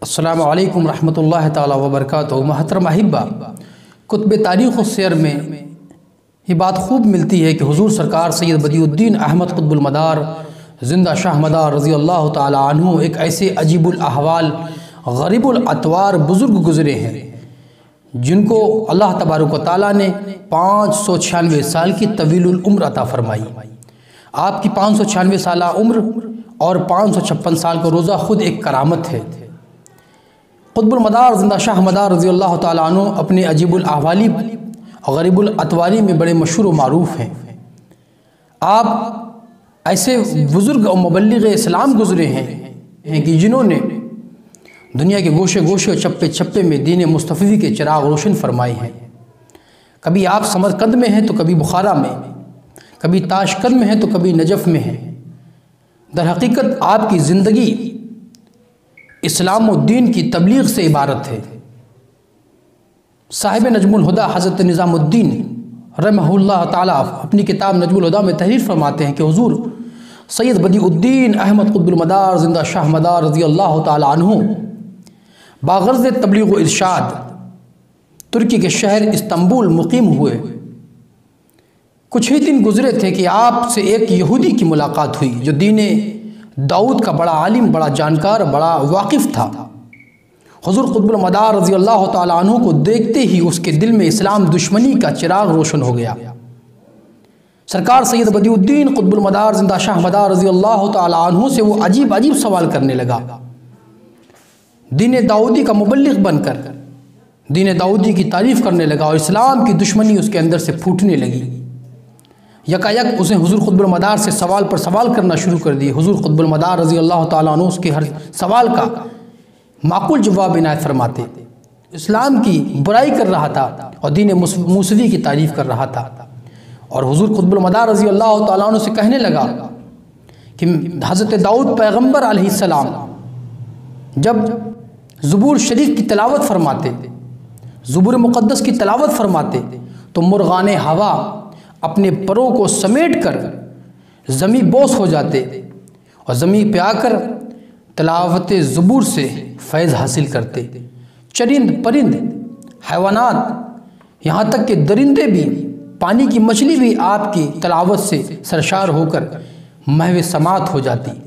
अस्सलामु अलैकुम रहमतुल्लाहि ताला व बरकातुहू। महतरम अहिब्बा, कुतुब तारीख़ व सियर में ये बात खूब मिलती है कि हुज़ूर सरकार सैयद बदिउद्दीन अहमद कुतुबुल मदार ज़िंदा शाह मदार रज़ी अल्लाह ताला अन्हु एक ऐसे अजीबुल अहवाल गरीबुल अतवार बुज़ुर्ग गुज़रे हैं जिनको अल्लाह तबारक व तआला ने 596 साल की तवीलुल उम्र अता फरमाई। आपकी 596 साल उम्र और 556 साल का रोज़ा खुद एक करामत है। कुतुबुल मदार ज़िंदा शाह मदार रज़ी अल्लाह ताला अन्हु अपने अजीबुल अहवाली और गरीबुल अतवारी में बड़े मशहूर व मारूफ़ हैं। आप ऐसे बुज़ुर्ग और मुबल्लिग़ इस्लाम गुज़रे हैं कि जिन्होंने दुनिया के गोशे गोशे और चप्पे चप्पे में दीन मुस्तफ़ी के चिराग रोशन फरमाए हैं। कभी आप समरकंद में हैं तो कभी बुखारा में, कभी ताशकंद में हैं तो कभी नजफ़ में हैं। दर हकीकत आपकी ज़िंदगी इस्लाम और दीन की तबलीग से इबारत है। साहिब नजमुल हुदा हज़रत निज़ामुद्दीन रहमहुल्लाह ताला अपनी किताब नजमुल हुदा में तहरीर फरमाते हैं कि हुज़ूर सैयद बदिउद्दीन अहमद कुतुबुल मदार ज़िंदा शाह मदार रज़ी अल्लाह ताला अन्हु बाग़र्ज़ तबलीग व इरशाद तुर्की के शहर इस्तांबुल मुक़ीम हुए। कुछ ही दिन गुज़रे थे कि आपसे एक यहूदी की मुलाकात हुई जो दीन दाऊद का बड़ा आलिम, बड़ा जानकार, बड़ा वाकिफ़ था। हुज़ूर कुतुबुल मदार रज़ी अल्लाह ताला अन्हु को देखते ही उसके दिल में इस्लाम दुश्मनी का चिराग रोशन हो गया। सरकार सैयद बदिउद्दीन कुतुबुल मदार ज़िंदा शाह मदार रज़ी अल्लाह ताला अन्हु से वो अजीब अजीब सवाल करने लगा। दीन दाऊदी का मुबल्लिग़ बनकर दीन दाऊदी की तारीफ़ करने लगा और इस्लाम की दुश्मनी उसके अंदर से फूटने लगी। यकायक उसने हुज़ूर कुतुबुल मदार से सवाल पर सवाल करना शुरू कर दिए। हुज़ूर कुतुबुल मदार रज़ी अल्लाह ताला अन्हु उसके हर सवाल का माकूल जवाब इनायत फरमाते। इस्लाम की बुराई कर रहा था और दीन मूसवी की तारीफ़ कर रहा था। और हुज़ूर कुतुबुल मदार रज़ी अल्लाह ताला अन्हु से कहने लगा कि हज़रत दाऊद पैगम्बर अलैहिस्सलाम जब ज़ुबूर शरीफ की तिलावत फरमाते, ज़ुबूर मुक़द्दस की तिलावत फरमाते तो मुर्गान हवा अपने परों को समेट कर ज़मी बोस हो जाते और ज़मी पे आकर तिलावत ज़ुबूर से फैज़ हासिल करते। चरिंद परिंद हैवानात यहाँ तक कि दरिंदे भी, पानी की मछली भी आपकी तिलावत से सरशार होकर महव समात हो जाती।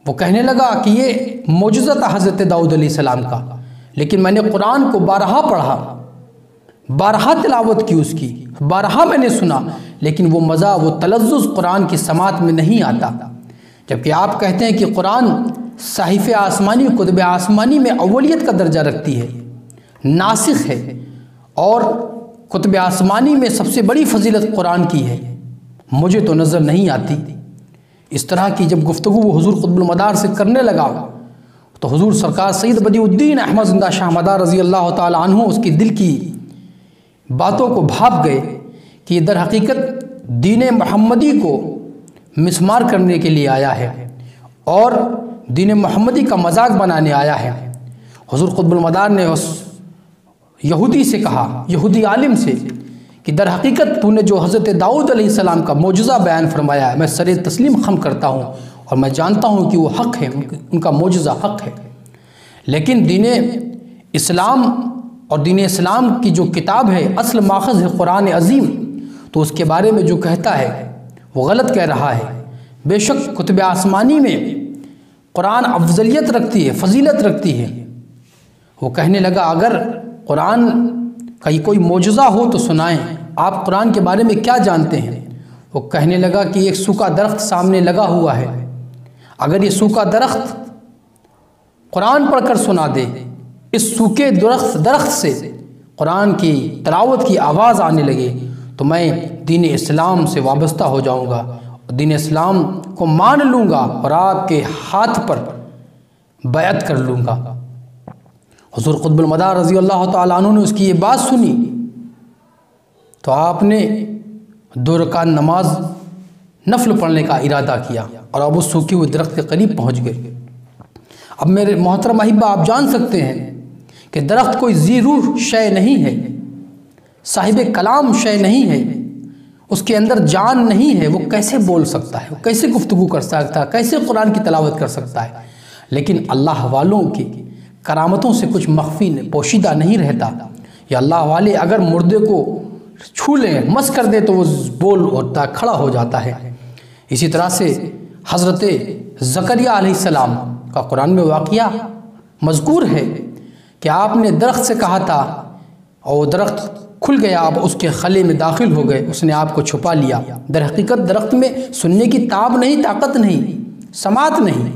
वो कहने लगा कि ये मौजज़ा था हज़रत दाऊद अलैहिस्सलाम का, लेकिन मैंने कुरान को बारहा पढ़ा, बारहा तिलावत की उसकी, बारहा मैंने सुना, लेकिन वो मज़ा, वो तलज़्ज़ुज़ कुरान की समात में नहीं आता। जबकि आप कहते हैं कि कुरान साहिफ़े आसमानी, कुतुब आसमानी में अव्वलियत का दर्जा रखती है, नासिख़ है, और कुतुब आसमानी में सबसे बड़ी फ़जीलत कुरान की है, मुझे तो नज़र नहीं आती। इस तरह की जब गुफ्तगू वो हुज़ूर कुतुबुल मदार से करने लगा तो हुज़ूर सरकार सैयद बदिउद्दीन अहमद ज़िंदा शाह मदार रज़ी अल्लाह ताला अन्हु उसके दिल की बातों को भाप गए कि ये दर हकीकत दीन मोहम्मदी को मिसमार करने के लिए आया है और दीन मोहम्मदी का मजाक बनाने आया है। हुज़ूर कुतुबुल मदार ने उस यहूदी से कहा, यहूदी आलिम से, कि दर हकीकत तूने जो हज़रत दाऊद अलैहिस्सलाम का मौजज़ा बयान फरमाया है, मैं सरे तस्लीम खम करता हूँ और मैं जानता हूँ कि वो हक़ है, उनका मौजज़ा हक़ है। लेकिन दीन इस्लाम और दीन इस्लाम की जो किताब है, असल माखज़ है कुरान अज़ीम, तो उसके बारे में जो कहता है वो गलत कह रहा है। बेशक कुतुब आसमानी में कुरान अफजलियत रखती है, फ़जीलत रखती है। वो कहने लगा अगर कुरान का कोई मौजज़ा हो तो सुनाएं, आप कुरान के बारे में क्या जानते हैं? वो कहने लगा कि एक सूखा दरख्त सामने लगा हुआ है, अगर ये सूखा दरख्त कुरान पढ़कर सुना दे, इस सूखे दरख्त से कुरान की तिलावत की आवाज़ आने लगे तो मैं दीन इस्लाम से वाबस्ता हो जाऊंगा और दीन इस्लाम को मान लूँगा और आपके हाथ पर बैअत कर लूँगा। हुज़ूर कुतुबुल मदार रज़ी अल्लाह ताला अन्हु ने उसकी ये बात सुनी तो आपने 2 रकात नमाज नफल पढ़ने का इरादा किया और अब उस सूखे हुए दरख्त के करीब पहुँच गए। अब मेरे मोहतरम अहिब्बा, आप जान सकते हैं कि दरख्त कोई ज़ी-रूह शय नहीं है, साहिब कलाम शय नहीं है, उसके अंदर जान नहीं है, वो कैसे बोल सकता है, वो कैसे गुफ्तगू कर सकता है, कैसे कुरान की तिलावत कर सकता है। लेकिन अल्लाह वालों की करामतों से कुछ मख्फी पोशीदा नहीं रहता। या अल्लाह वाले अगर मुर्दे को छू लें, मस कर दे, तो वो बोल उठता, खड़ा हो जाता है। इसी तरह से हज़रत ज़करिया अलैहिस्सलाम का कुरान में वाक़या मज़कूर है कि आपने दरख्त से कहा था और वो दरख्त खुल गया, आप उसके खले में दाखिल हो गए, उसने आपको छुपा लिया। दर हकीकत दरख्त में सुनने की ताब नहीं, ताकत नहीं, समात नहीं,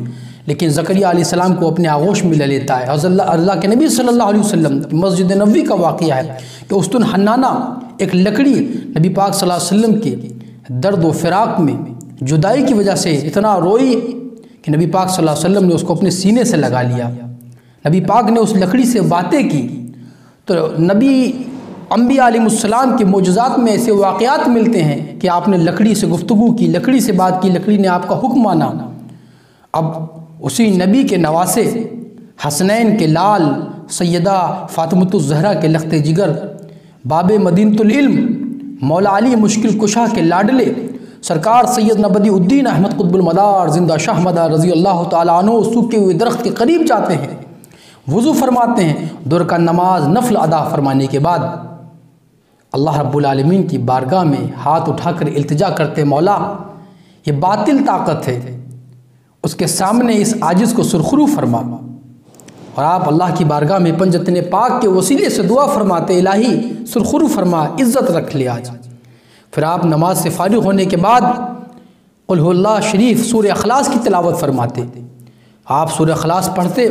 लेकिन ज़करिया अलैहिस्सलाम को अपने आगोश में ले लेता है। अल्लाह के नबी सल्लल्लाहु अलैहि वसल्लम की मस्जिद नबवी का वाक़या है कि उस्तुन हन्नाना एक लकड़ी नबी पाक सल्लल्लाहु अलैहि वसल्लम के दर्द व फ़िराक़ में जुदाई की वजह से इतना रोई कि नबी पाक सल्लल्लाहु अलैहि वसल्लम ने उसको अपने सीने से लगा लिया। नबी पाक ने उस लकड़ी से बातें की। तो नबी अम्बिया अलैहिमुस्सलाम के मोजज़ात में ऐसे वाक़यात मिलते हैं कि आपने लकड़ी से गुफ्तगू की, लकड़ी से बात की, लकड़ी ने आपका हुक्म माना। अब उसी नबी के नवासे हसनैन के लाल सैयदा फ़ातिमतुज़ ज़हरा के लख्ते जिगर, बाबे मदीनतुल इल्म मौला अली मुश्किल कुशा के लाडले सरकार सैयद नबीउद्दीन अहमद कुतुबुल मदार जिंदा शाह मदार रज़ी अल्लाह तआला अन्हु सूखे हुए दरख्त के करीब जाते हैं, वज़ू फरमाते हैं। दुर का नमाज नफल अदा फरमाने के बाद अल्लाह रब्बुल आलमीन की बारगाह में हाथ उठाकर इल्तिजा करते, मौला ये बातिल ताकत है, उसके सामने इस आजिज़ को सुरखरू फरमा। और आप अल्लाह की बारगाह में पंजतने पाक के वसीले से दुआ फरमाते, इलाही सुरखरू फरमा, इज़्ज़त रख ले आज। फिर आप नमाज से फारिग होने के बाद कुल हुवल्लाह शरीफ सूरह अखलास की तिलावत फरमाते। आप सूरह अखलास पढ़ते,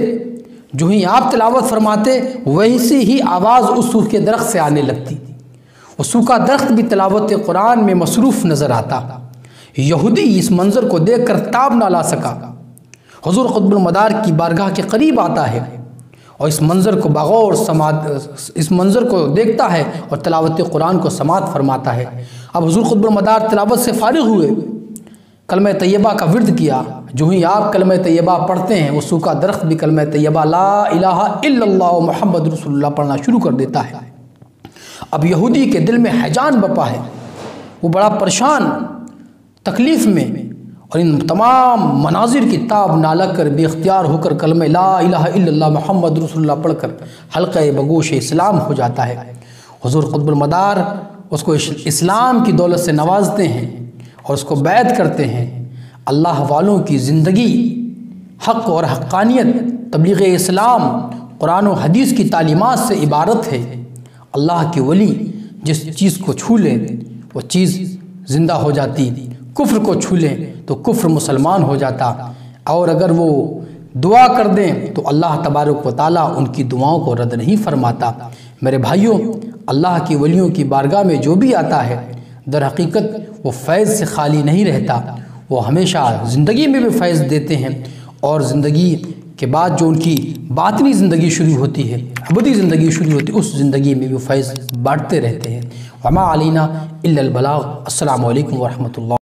जो ही आप तिलावत फरमाते वैसे ही आवाज़ उस सूखे दरख्त से आने लगती। वो सूखा दरख्त भी तिलावत कुरान में मसरूफ़ नज़र आता। यहूदी इस मंज़र को देख कर ताब ना ला सका, हुज़ूर कुतुबुल मदार की बारगाह के करीब आता है और इस मंज़र को बगौर इस मंज़र को देखता है और तिलावत कुरान को समात फरमाता है। अब हुज़ूर कुतुबुल मदार तिलावत से फारिग हुए, कलमा तैयबा का विर्द किया। जो ही आप कलमा तैयबा पढ़ते हैं, वो सूखा दरख्त भी कलमा तैयबा ला इलाहा इल्लल्लाह मुहम्मद रसूलुल्लाह पढ़ना शुरू कर देता है। अब यहूदी के दिल में हैजान बपा है, वो बड़ा परेशान, तकलीफ़ में, और इन तमाम मनाजिर की ताब ना लग कर बेख्तियार होकर कलमा ला इलाहा इल्लल्लाह मुहम्मद रसूलुल्लाह पढ़कर हल्क़े बगोश इस्लाम हो जाता है। हुज़ूर कुतुबुल मदार उसको इस्लाम की दौलत से नवाजते हैं और उसको बैत करते हैं। अल्लाह वालों की ज़िंदगी हक़ और हक़ानियत, तबलीग़ इस्लाम, कुरान और हदीस की तालीमात से इबारत है। अल्लाह के वली जिस चीज़ को छू लें वो चीज़ ज़िंदा हो जाती, कुफ्र को छू लें तो कुफ्र मुसलमान हो जाता, और अगर वो दुआ कर दें तो अल्लाह तबारक व तआला उनकी दुआओं को रद्द नहीं फरमाता। मेरे भाइयों, अल्लाह की वलियों की बारगाह में जो भी आता है दर हकीकत वो फैज़ से खाली नहीं रहता, वो हमेशा ज़िंदगी में भी फैज़ देते हैं और ज़िंदगी के बाद जो उनकी बातनी ज़िंदगी शुरू होती है, अबदी ज़िंदगी शुरू होती है, उस ज़िंदगी में भी फैज़ बांटते रहते हैं। वमा अलैना इल्लल बलाग। अस्सलामु अलैकुम व रहमतुल्लाह।